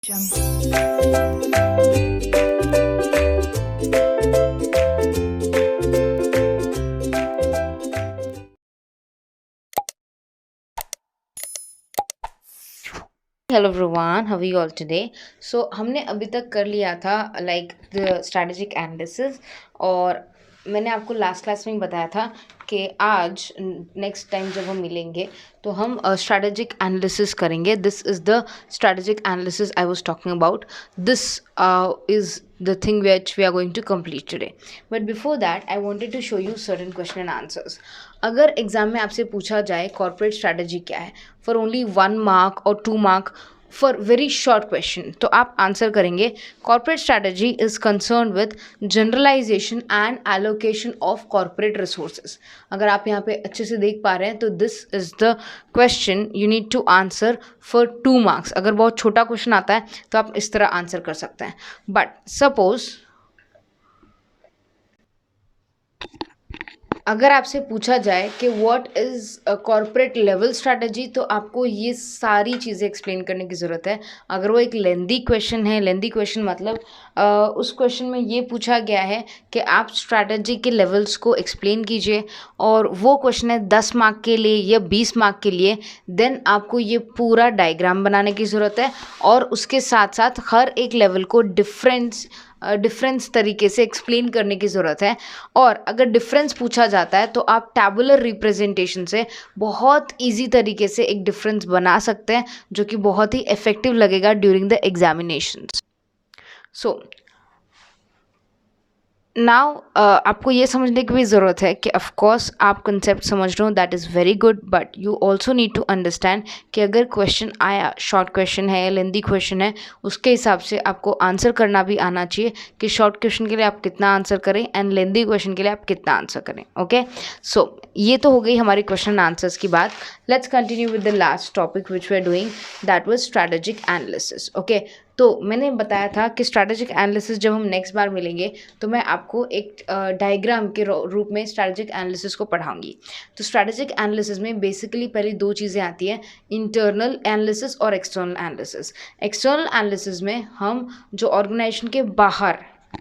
Hello everyone, how are you all today. So हमने अभी तक कर लिया था लाइक द स्ट्रैटेजिक एनालिसिस, और मैंने आपको लास्ट क्लास में ही बताया था कि आज नेक्स्ट टाइम जब हम मिलेंगे तो हम स्ट्रैटेजिक एनालिसिस करेंगे। This is the strategic analysis I was talking about. This is the thing which we are going to complete today. But before that, I wanted to show you certain question and answers. अगर exam में आपसे पूछा जाए corporate strategy क्या है for only 1 mark और 2 mark for very short question, तो आप आंसर करेंगे corporate strategy is concern with generalisation and allocation of corporate resources. अगर आप यहाँ पे अच्छे से देख पा रहे हैं तो this is the question you need to answer for 2 marks. अगर बहुत छोटा क्वेश्चन आता है तो आप इस तरह आंसर कर सकते हैं। बट सपोज अगर आपसे पूछा जाए कि what is corporate level strategy, तो आपको ये सारी चीज़ें एक्सप्लेन करने की ज़रूरत है। अगर वो एक लेंदी क्वेश्चन है, लेंदी क्वेश्चन मतलब उस क्वेश्चन में ये पूछा गया है कि आप स्ट्रैटेजी के लेवल्स को एक्सप्लेन कीजिए, और वो क्वेश्चन है 10 मार्क के लिए या 20 मार्क के लिए, देन आपको ये पूरा डायग्राम बनाने की ज़रूरत है, और उसके साथ साथ हर एक लेवल को डिफरेंस तरीके से एक्सप्लेन करने की ज़रूरत है। और अगर डिफरेंस पूछा जाता है तो आप टैबुलर रिप्रेजेंटेशन से बहुत इजी तरीके से एक डिफरेंस बना सकते हैं, जो कि बहुत ही इफेक्टिव लगेगा during the examinations. So now आपको ये समझने की भी ज़रूरत है कि ऑफकोर्स आप कंसेप्ट समझ रहे हो, that is very good, but you also need to understand कि अगर क्वेश्चन आया, शॉर्ट क्वेश्चन है या लेंदी क्वेश्चन है, उसके हिसाब से आपको आंसर करना भी आना चाहिए कि शॉर्ट क्वेश्चन के लिए आप कितना आंसर करें एंड लेंदी क्वेश्चन के लिए आप कितना आंसर करें। ओके, सो ये तो हो गई हमारी क्वेश्चन आंसर्स की बात। Let's continue with the last topic which we are doing, that was strategic analysis. Okay, तो मैंने बताया था कि स्ट्रैटेजिक एनालिसिस जब हम नेक्स्ट बार मिलेंगे तो मैं आपको एक डायग्राम के रूप में स्ट्रैटेजिक एनालिसिस को पढ़ाऊंगी। तो स्ट्रैटेजिक एनालिसिस में बेसिकली पहले 2 चीज़ें आती हैं, इंटरनल एनालिसिस और एक्सटर्नल एनालिसिस। एक्सटर्नल एनालिसिस में हम जो ऑर्गेनाइजेशन के बाहर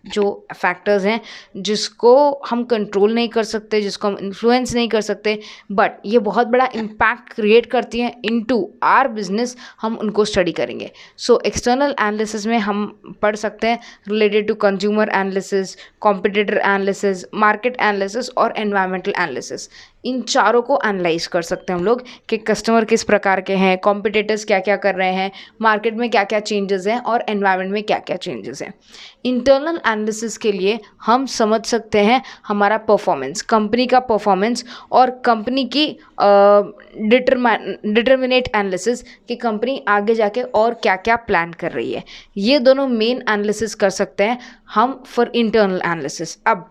जो फैक्टर्स हैं जिसको हम कंट्रोल नहीं कर सकते, जिसको हम इन्फ्लुएंस नहीं कर सकते, बट ये बहुत बड़ा इम्पैक्ट क्रिएट करती हैं इनटू आर बिजनेस, हम उनको स्टडी करेंगे। सो एक्सटर्नल एनालिसिस में हम पढ़ सकते हैं related to consumer analysis, competitor analysis, market analysis और एनवायरमेंटल एनालिसिस। इन चारों को एनालाइज कर सकते हैं हम लोग कि कस्टमर किस प्रकार के हैं, कॉम्पिटिटर्स क्या क्या कर रहे हैं, मार्केट में क्या क्या चेंजेस हैं और एनवायरनमेंट में क्या क्या चेंजेस हैं। इंटरनल एनालिसिस के लिए हम समझ सकते हैं हमारा परफॉर्मेंस, कंपनी का परफॉर्मेंस, और कंपनी की डिटर्मिनेट एनालिसिस कि कंपनी आगे जाके और क्या क्या प्लान कर रही है। ये दोनों मेन एनालिसिस कर सकते हैं हम फॉर इंटरनल एनालिसिस। अब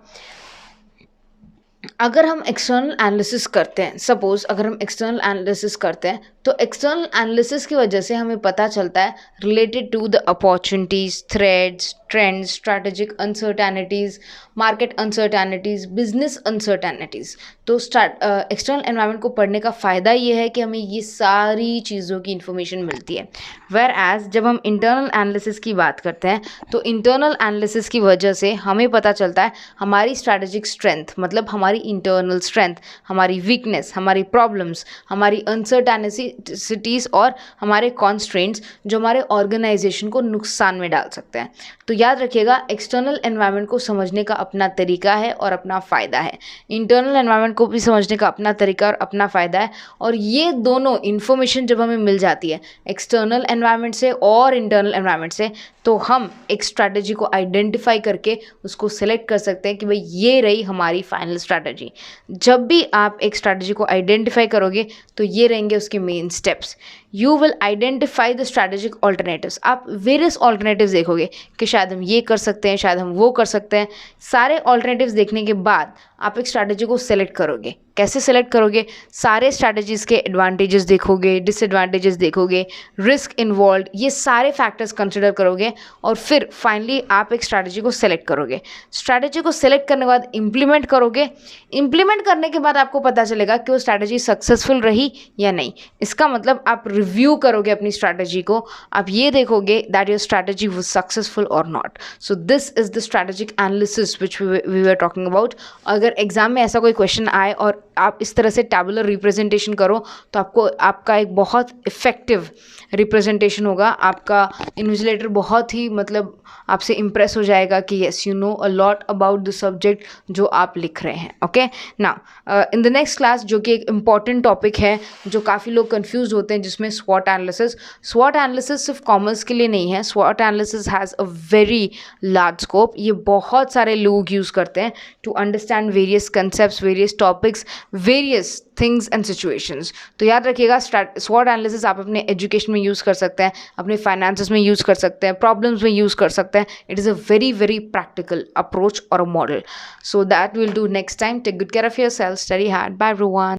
अगर हम एक्सटर्नल एनालिसिस करते हैं, सपोज अगर हम एक्सटर्नल एनालिसिस करते हैं तो एक्सटर्नल एनालिसिस की वजह से हमें पता चलता है related to the opportunities, threats, trends, strategic uncertainties, market uncertainties, business uncertainties. तो एक्सटर्नल एनवायरनमेंट को पढ़ने का फ़ायदा ये है कि हमें ये सारी चीज़ों की इन्फॉर्मेशन मिलती है। वेयर एज जब हम इंटरनल एनालिसिस की बात करते हैं तो इंटरनल एनालिसिस की वजह से हमें पता चलता है हमारी स्ट्रैटेजिक स्ट्रेंथ, मतलब हमारी इंटरनल स्ट्रेंथ, हमारी वीकनेस, हमारी प्रॉब्लम्स, हमारी अनसर्टेनिटीज़ और हमारे कॉन्स्ट्रेंट्स जो हमारे ऑर्गेनाइजेशन को नुकसान में डाल सकते हैं। तो याद रखिएगा, एक्सटर्नल एनवायरनमेंट को समझने का अपना तरीका है और अपना फ़ायदा है, इंटरनल एनवायरनमेंट को भी समझने का अपना तरीका और अपना फ़ायदा है। और ये दोनों इन्फॉर्मेशन जब हमें मिल जाती है एक्सटर्नल एनवायरनमेंट से और इंटरनल एनवायरनमेंट से, तो हम एक स्ट्रैटेजी को आइडेंटिफाई करके उसको सेलेक्ट कर सकते हैं कि भाई ये रही हमारी फाइनल स्ट्रैटेजी। जब भी आप एक स्ट्रैटेजी को आइडेंटिफाई करोगे तो ये रहेंगे उसके main steps. You will identify the strategic alternatives. आप वेरियस ऑल्टरनेटिव्स देखोगे कि शायद हम ये कर सकते हैं, शायद हम वो कर सकते हैं। सारे ऑल्टरनेटिव्स देखने के बाद आप एक स्ट्रैटेजी को सेलेक्ट करोगे। कैसे सेलेक्ट करोगे? सारे स्ट्रैटेजीज़ के एडवांटेजेस देखोगे, डिसएडवांटेजेस देखोगे, रिस्क इन्वॉल्व, ये सारे फैक्टर्स कंसिडर करोगे और फिर फाइनली आप एक स्ट्रैटेजी को सेलेक्ट करोगे। स्ट्रैटेजी को सेलेक्ट करने के बाद इम्प्लीमेंट करोगे। इम्प्लीमेंट करने के बाद आपको पता चलेगा कि वो स्ट्रैटेजी सक्सेसफुल रही या नहीं। इसका मतलब आप रिव्यू करोगे अपनी स्ट्रैटेजी को, आप ये देखोगे that your strategy was successful और not. So this is the strategic analysis which we were talking about. अगर एग्जाम में ऐसा कोई क्वेश्चन आए और आप इस तरह से टैबुलर रिप्रेजेंटेशन करो तो आपका एक बहुत इफेक्टिव रिप्रेजेंटेशन होगा. आपका इन्विजिलेटर बहुत ही मतलब आपसे इम्प्रेस हो जाएगा कि yes you know a lot about the subject जो आप लिख रहे हैं. Okay, now in the next class, जो कि एक इम्पॉर्टेंट टॉपिक है जो काफ़ी लोग कंफ्यूज होते हैं, जिसमें स्वॉट एनालिसिस. स्वॉट एनालिसिस सिर्फ कॉमर्स के लिए नहीं है. स्वॉट analysis has a very large scope. ये बहुत सारे लोग यूज़ करते हैं to understand various concept, various topics, various things and situations. तो याद रखिएगा, स्वॉट एनालिसिस आप अपने एजुकेशन में यूज़ कर सकते हैं, अपने फाइनेंसेस में यूज़ कर सकते हैं, प्रॉब्लम्स में यूज़ कर सकते हैं. It is a very very practical approach और a model. So that will do next time. Take good care of yourself, study hard. Bye everyone.